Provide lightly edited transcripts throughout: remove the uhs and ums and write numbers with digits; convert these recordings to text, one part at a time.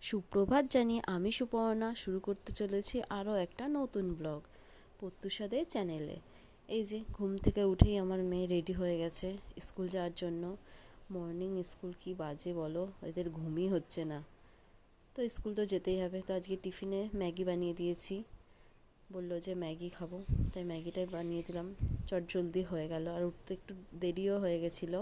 সুপ্রভাত জানিয়ে আমি সুপর্ণা শুরু করতে চলেছি আরও একটা নতুন ব্লগ প্রত্যুষাদের চ্যানেলে। এই যে ঘুম থেকে উঠেই আমার মেয়ে রেডি হয়ে গেছে স্কুল যাওয়ার জন্য। মর্নিং স্কুল কি বাজে বলো, এদের ঘুমই হচ্ছে না। তো স্কুল তো যেতেই হবে, তো আজকে টিফিনে ম্যাগি বানিয়ে দিয়েছি। বললো যে ম্যাগি খাবো, তাই ম্যাগিটাই বানিয়ে দিলাম। চটজলদি হয়ে গেল, আর উঠতে একটু দেরিও হয়ে গেছিলো।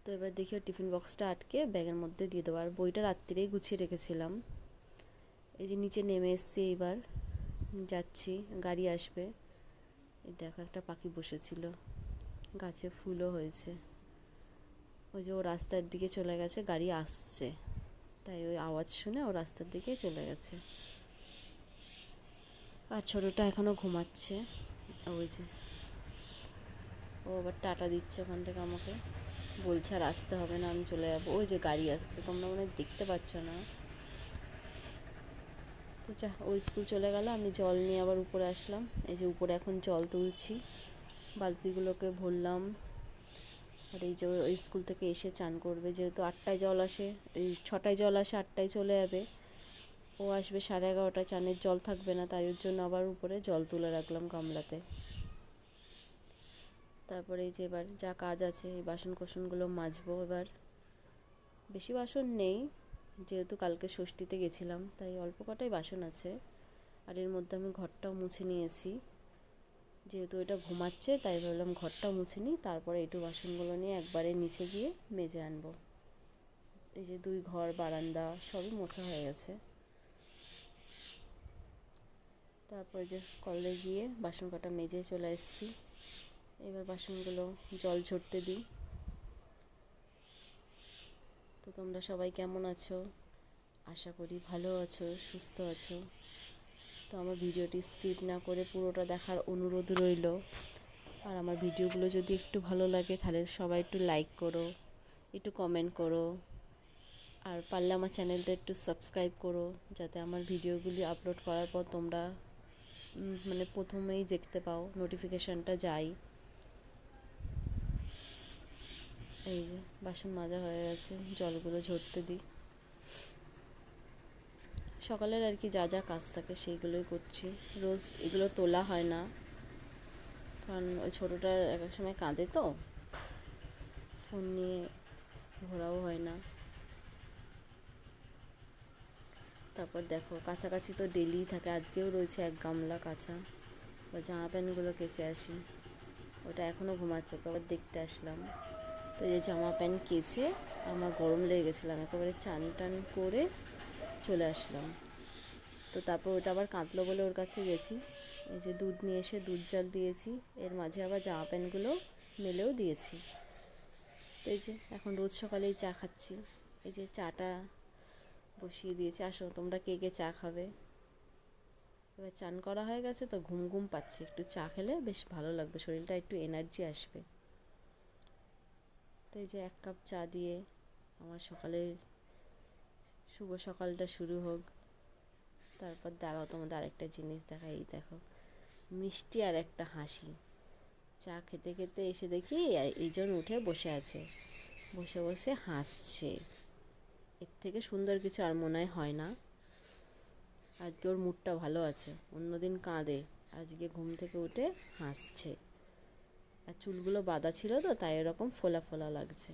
তো এবার দেখি টিফিন বক্সটা আটকে ব্যাগের মধ্যে দিয়ে দেবো। আর বইটা রাত্রিরেই গুছিয়ে রেখেছিলাম। এই যে নিচে নেমে এসছি, এইবার যাচ্ছি, গাড়ি আসবে। এই দেখো একটা পাখি বসেছিল, গাছে ফুলও হয়েছে। ওই যে ও রাস্তার দিকে চলে গেছে, গাড়ি আসছে, তাই ওই আওয়াজ শুনে ও রাস্তার দিকে চলে গেছে। আর ছোটোটা এখনও ঘুমাচ্ছে। ওই যে ও আবার টাটা দিচ্ছে ওখান থেকে আমাকে, বলছে আর আসতে হবে না, আমি চলে যাবো। ওই যে গাড়ি আসছে, তোমরা মনে হয় দেখতে পাচ্ছ না। তো যা, ওই স্কুল চলে গেল, আমি জল নিয়ে আবার উপরে আসলাম। এই যে উপরে এখন জল তুলছি, বালতিগুলোকে ভরলাম। আর এই যে ওই স্কুল থেকে এসে চান করবে, যেহেতু 8টায় জল আসে, এই 6টায় জল আসে, 8টায় চলে যাবে। ও আসবে 11:30, চানের জল থাকবে না, তাই ওর জন্য আবার উপরে জল তুলে রাখলাম গামলাতে। তারপরে এই যে এবার যা কাজ আছে, এই বাসন কোসনগুলো মাজবো। এবার বেশি বাসন নেই, যেহেতু কালকে ষষ্ঠীতে গেছিলাম, তাই অল্প কটাই বাসন আছে। আর এর মধ্যে আমি ঘরটাও মুছে নিয়েছি, যেহেতু এটা ঘুমাচ্ছে, তাই ভাবলাম ঘরটাও মুছে নিই, তারপরে একটু বাসনগুলো নিয়ে একবারে নিচে গিয়ে মেজে আনবো। এই যে 2 ঘর বারান্দা সবই মোছা হয়ে গেছে। তারপরে যে কলে গিয়ে বাসন কটা মেজে চলে এসেছি। এবার বাসনগুলো জল ঝরতে দিই। তো তোমরা সবাই কেমন আছো? আশা করি ভালো আছো, সুস্থ আছো। তো আমার ভিডিওটি স্কিপ না করে পুরোটা দেখার অনুরোধ রইল। আর আমার ভিডিওগুলো যদি একটু ভালো লাগে, তাহলে সবাই একটু লাইক করো, একটু কমেন্ট করো। আর পারলে আমার চ্যানেলটা একটু সাবস্ক্রাইব করো, যাতে আমার ভিডিওগুলি আপলোড করার পর তোমরা মানে প্রথমেই দেখতে পাও, নোটিফিকেশানটা যায়। এই যে বাসন মাজা হয়ে গেছে, জলগুলো ঝরতে দিই। সকালের আর কি যা যা কাজ থাকে সেইগুলোই করছি। রোজ এগুলো তোলা হয় না, কারণ ওই ছোটোটা এক এক সময় কাঁদে, তো ফোন নিয়ে ঘোরাও হয় না। তারপর দেখো কাছাকাছি তো ডেলিই থাকে, আজকেও রয়েছে 1 গামলা কাঁচা। বা জামা প্যান্টগুলো কেচে আসি। ওটা এখনও ঘুমাচ্ছে, ওকে আবার দেখতে আসলাম। তো এই জামা প্যান্ট কেচে আমার গরম লেগে গেছিলাম, একেবারে চান টান করে চলে আসলাম। তো তারপর ওটা আবার কাঁদলো বলে ওর কাছে গেছি। এই যে দুধ নিয়ে এসে দুধ জাল দিয়েছি, এর মাঝে আবার জামা প্যান্টগুলো মেলেও দিয়েছি। তো এই যে এখন রোজ সকালেই চা খাচ্ছি। এই যে চাটা বসিয়ে দিয়েছি, আসো তোমরা কে কে চা খাবে। এবার চান করা হয়ে গেছে, তো ঘুম ঘুম পাচ্ছে, একটু চা খেলে বেশ ভালো লাগবে, শরীরটা একটু এনার্জি আসবে। তো এই যে 1 কাপ চা দিয়ে আমার সকালের শুভ সকালটা শুরু হোক। তারপর দাঁড়াও, তোমাদের আরেকটা জিনিস দেখাই। এই দেখো মিষ্টি আর একটা হাসি। চা খেতে খেতে এসে দেখি এইজন উঠে বসে আছে, বসে বসে হাসছে। এর থেকে সুন্দর কিছু আর মনে হয় না। আজকে ওর মুডটা ভালো আছে, অন্যদিন কাঁদে, আজকে ঘুম থেকে উঠে হাসছে। আর চুলগুলো বাঁধা ছিল তো, তাই এরকম ফোলা ফোলা লাগছে।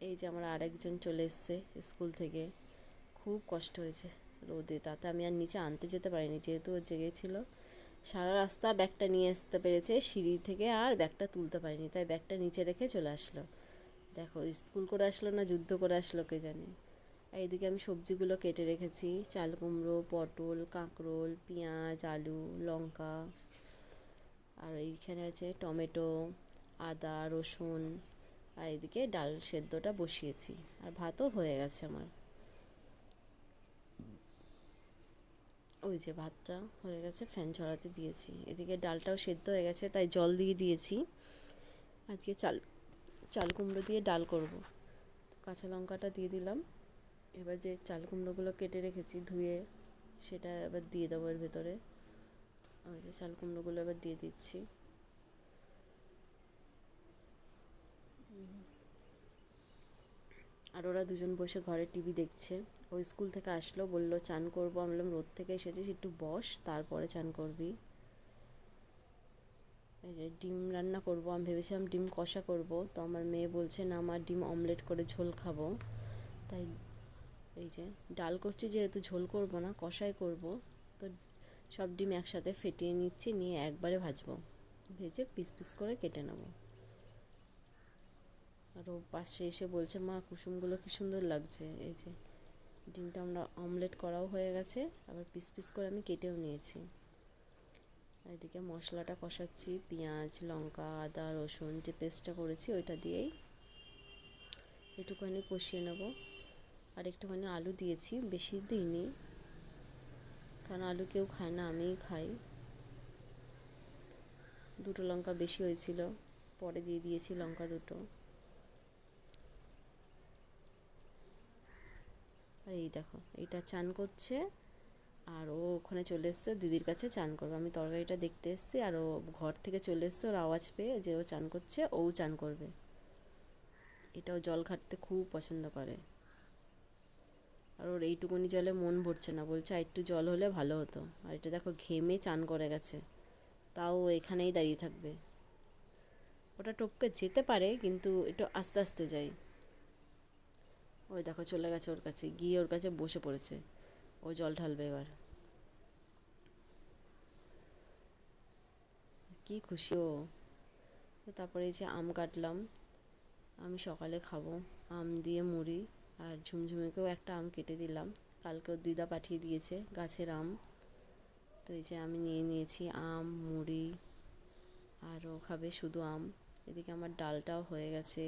এই যে আমার আরেকজন চলে এসছে স্কুল থেকে, খুব কষ্ট হয়েছে রোদে, তাতে আমি আর নিচে আনতে যেতে পারিনি, যেহেতু ও জেগেছিল। সারা রাস্তা ব্যাগটা নিয়ে আসতে পেরেছে, সিঁড়ি থেকে আর ব্যাগটা তুলতে পারিনি, তাই ব্যাগটা নিচে রেখে চলে আসলো। দেখো স্কুল করে আসলো না যুদ্ধ করে আসলো কে জানে। আর এদিকে আমি সবজিগুলো কেটে রেখেছি, চাল কুমড়ো, পটল, কাঁকরোল, পেঁয়াজ, আলু, লঙ্কা। আর এইখানে আছে টমেটো, আদা, রসুন। আর এদিকে ডাল সেদ্ধটা বসিয়েছি, আর ভাতও হয়ে গেছে আমার। ওই যে ভাতটা হয়ে গেছে, ফ্যান ঝরাতে দিয়েছি। এদিকে ডালটাও সেদ্ধ হয়ে গেছে, তাই জল দিয়ে দিয়েছি। আজকে চাল কুমড়ো দিয়ে ডাল করব। কাঁচা লঙ্কাটা দিয়ে দিলাম। এবার যে চাল কুমড়োগুলো কেটে রেখেছি ধুয়ে, সেটা এবার দিয়ে দেবো এর ভেতরে। ওই যে চাল কুমড়োগুলো এবার দিয়ে দিচ্ছি। আর ওরা দুজন বসে ঘরে টিভি দেখছে। ও স্কুল থেকে আসলো, বললো চান করবো। আমি বললাম রোদ থেকে এসেছিস, একটু বস, তারপরে চান করবি। এই যে ডিম রান্না করব, আমি ভেবেছিলাম ডিম কষা করব, তো আমার মেয়ে বলছে না আমার ডিম অমলেট করে ঝোল খাবো। তাই এই যে ডাল করছি, যেহেতু ঝোল করব না, কষাই করব। তো সব ডিম একসাথে ফেটিয়ে নিচ্ছি, নিয়ে একবারে ভাজবো, ভেজে পিস পিস করে কেটে নেব। আর ও পাশে এসে বলছে মা কুসুমগুলো কি সুন্দর লাগছে। এই যে ডিমটা আমরা অমলেট করাও হয়ে গেছে, আবার পিস পিস করে আমি কেটেও নিয়েছি। এদিকে মশলাটা কষাচ্ছি, পেঁয়াজ, লঙ্কা, আদা, রসুন যে পেস্টটা করেছি ওইটা দিয়েই একটুখানি কষিয়ে নেব। আর একটুখানি আলু দিয়েছি, বেশি দিইনি, কারণ আলু কেউ খায় না, আমিই খাই। দুটো লঙ্কা বেশি হয়েছিল, পরে দিয়ে দিয়েছি লঙ্কা দুটো। আর এই দেখো এইটা চান করছে, আর ও ওখানে চলে এসছে দিদির কাছে চান করবে। আমি তরকারিটা দেখতে এসেছি, আর ও ঘর থেকে চলে এসছে ওর আওয়াজ পেয়ে, যে ও চান করছে, ও চান করবে। এটাও জল ঘাটতে খুব পছন্দ করে। আর ওর এইটুকুনি জলে মন ভরছে না, বলছে আর একটু জল হলে ভালো হতো। আর এটা দেখো ঘেমে চান করে গেছে, তাও এখানেই দাঁড়িয়ে থাকবে। ওটা টপকে যেতে পারে, কিন্তু একটু আস্তে আস্তে যাই। ওই দেখো চলে গেছে ওর কাছে, গিয়ে ওর কাছে বসে পড়েছে, ও জল ঢালবে এবার। কি খুশি ও। তো তারপরে এই যে আম কাটলাম, আমি সকালে খাবো আম দিয়ে মুড়ি। আর ঝুমঝুমিকেও একটা আম কেটে দিলাম, কালকে ওর দিদা পাঠিয়ে দিয়েছে গাছের আম। তো এই যে আমি নিয়ে নিয়েছি আম, মুড়ি, আর ও খাবে শুধু আম। এদিকে আমার ডালটাও হয়ে গেছে,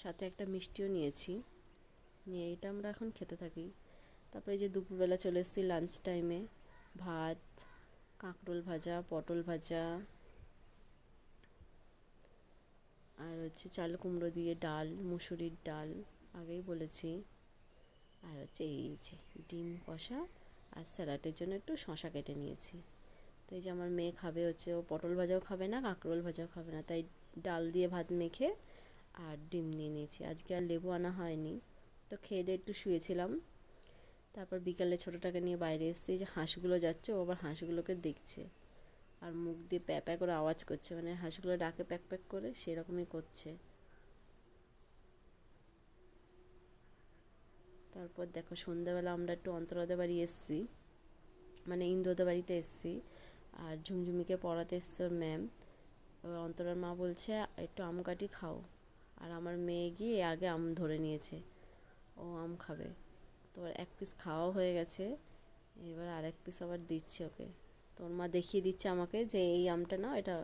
সাথে একটা মিষ্টিও নিয়েছি, নিয়ে এটা আমরা এখন খেতে থাকি। তারপরে এই যে দুপুরবেলা চলে এসেছি লাঞ্চ টাইমে, ভাত, কাঁকরোল ভাজা, পটল ভাজা, আর হচ্ছে চাল কুমড়ো দিয়ে ডাল, মুসুরির ডাল, আগেই বলেছি। আর হচ্ছে এই যে ডিম কষা, আর স্যালাডের জন্য একটু শসা কেটে নিয়েছি। তো এই যে আমার মেয়ে খাবে হচ্ছে, ও পটল ভাজাও খাবে না, কাঁকরোল ভাজাও খাবে না, তাই ডাল দিয়ে ভাত মেখে আর ডিম নিয়ে নিয়েছি। আজকে আর লেবু আনা হয়নি। তো খেয়ে দিয়ে একটু শুয়েছিলাম। তারপর বিকালে ছোটোটাকে নিয়ে বাইরে এসেছি, যে হাঁসগুলো যাচ্ছে, ও আবার হাঁসগুলোকে দেখছে, আর মুখ দিয়ে প্যাঁ প্যাঁ করে আওয়াজ করছে, মানে হাঁসগুলো ডাকে প্যাক প্যাক করে, সেরকমই করছে। তারপর দেখো সন্ধ্যাবেলা আমরা একটু অন্তরাদের বাড়ি এসেছি, মানে ইন্দ্রদের বাড়িতে এসেছি। আর ঝুমঝুমিকে পড়াতে এসছে ওর ম্যাম। এবার অন্তরার মা বলছে একটু আম কাটি খাও। আর আমার মেয়ে গিয়ে আগে আম ধরে নিয়েছে, ও আম খাবে। তো এক পিস খাওয়াও হয়ে গেছে, এবার আরেক পিস আবার দিচ্ছে ওকে। তো ওর মা দেখিয়ে দিচ্ছে আমাকে যে এই আমটা না, এটা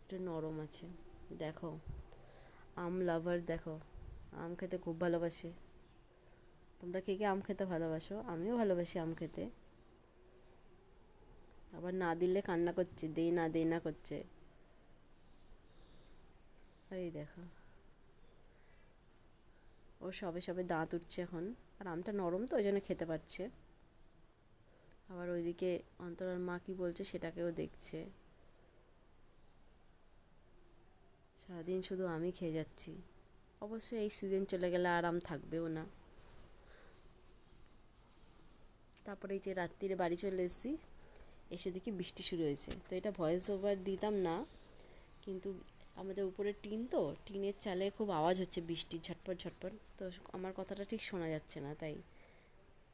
একটু নরম আছে। দেখো আম লাভার, দেখো আম খেতে খুব ভালোবাসে। তোমরা কে কে আম খেতে ভালোবাসো? আমিও ভালোবাসি আম খেতে। আবার না দিলে কান্না করছে, দেই না দেই না করছে। এই দেখো ও সবে সবে দাঁত উঠছে এখন, আর আমটা নরম তো ওই জন্য খেতে পারছে। আবার ওইদিকে অন্তরার মা কি বলছে সেটাকেও দেখছে। সারাদিন শুধু আমি খেয়ে যাচ্ছি। অবশ্যই এই সিজন চলে গেলে আর আম থাকবেও না। তারপরে এই যে রাত্রিরে বাড়ি চলে এসেছি, এসে দেখি বৃষ্টি শুরু হয়েছে। তো এটা ভয়েস ওভার দিতাম না, কিন্তু আমাদের উপরে টিন, তো টিনের চালে খুব আওয়াজ হচ্ছে বৃষ্টির, ঝটপট ঝটপট, তো আমার কথাটা ঠিক শোনা যাচ্ছে না তাই।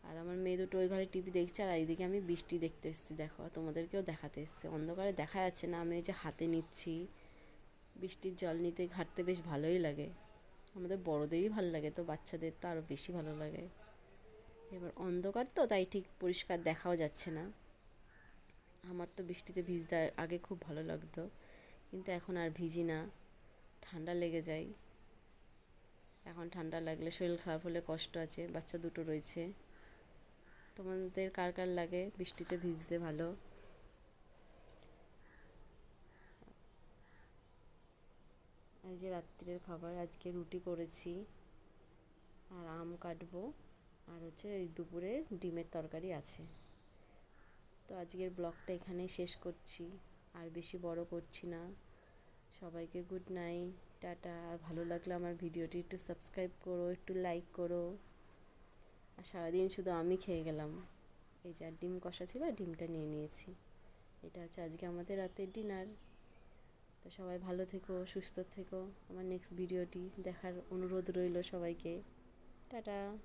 আর আমার মেয়ে দুটো ওই ঘরে টিভি দেখছে, আর এইদিকে আমি বৃষ্টি দেখতে এসেছি। দেখো তোমাদেরকেও দেখাতে এসেছি, অন্ধকারে দেখা যাচ্ছে না, আমি ওই যে হাতে নিচ্ছি। বৃষ্টির জল নিতে ঘাটতে বেশ ভালোই লাগে, আমাদের বড়দেরই ভালো লাগে, তো বাচ্চাদের তো আরও বেশি ভালো লাগে। এবার অন্ধকার তো, তাই ঠিক পরিষ্কার দেখাও যাচ্ছে না। আমার তো বৃষ্টিতে ভিজতে আগে খুব ভালো লাগতো, কিন্তু এখন আর ভিজি না, ঠান্ডা লেগে যায়। এখন ঠান্ডা লাগলে শরীর খারাপ হলে কষ্ট আছে, বাচ্চা দুটো রয়েছে। তোমাদের কার কার লাগে বৃষ্টিতে ভিজতে ভালো? এই যে রাত্রের খাবার আজকে রুটি করেছি, আর আম কাটবো, আর হচ্ছে এই দুপুরে ডিমের তরকারি আছে। তো আজকের ব্লগটা এখানেই শেষ করছি, আর বেশি বড় করছি না। সবাইকে গুড নাইট। টাটা। আর ভালো লাগলে আমার ভিডিওটি একটু সাবস্ক্রাইব করো, একটু লাইক করো। আর সারাদিন শুধু আমি খেয়ে গেলাম। এই যে ডিম কষা ছিল, ডিমটা নিয়ে নিয়েছি। এটা হচ্ছে আজকে আমাদের রাতের ডিনার। তো সবাই ভালো থেকো, সুস্থ থেকো। আমার নেক্সট ভিডিওটি দেখার অনুরোধ রইল সবাইকে। টাটা।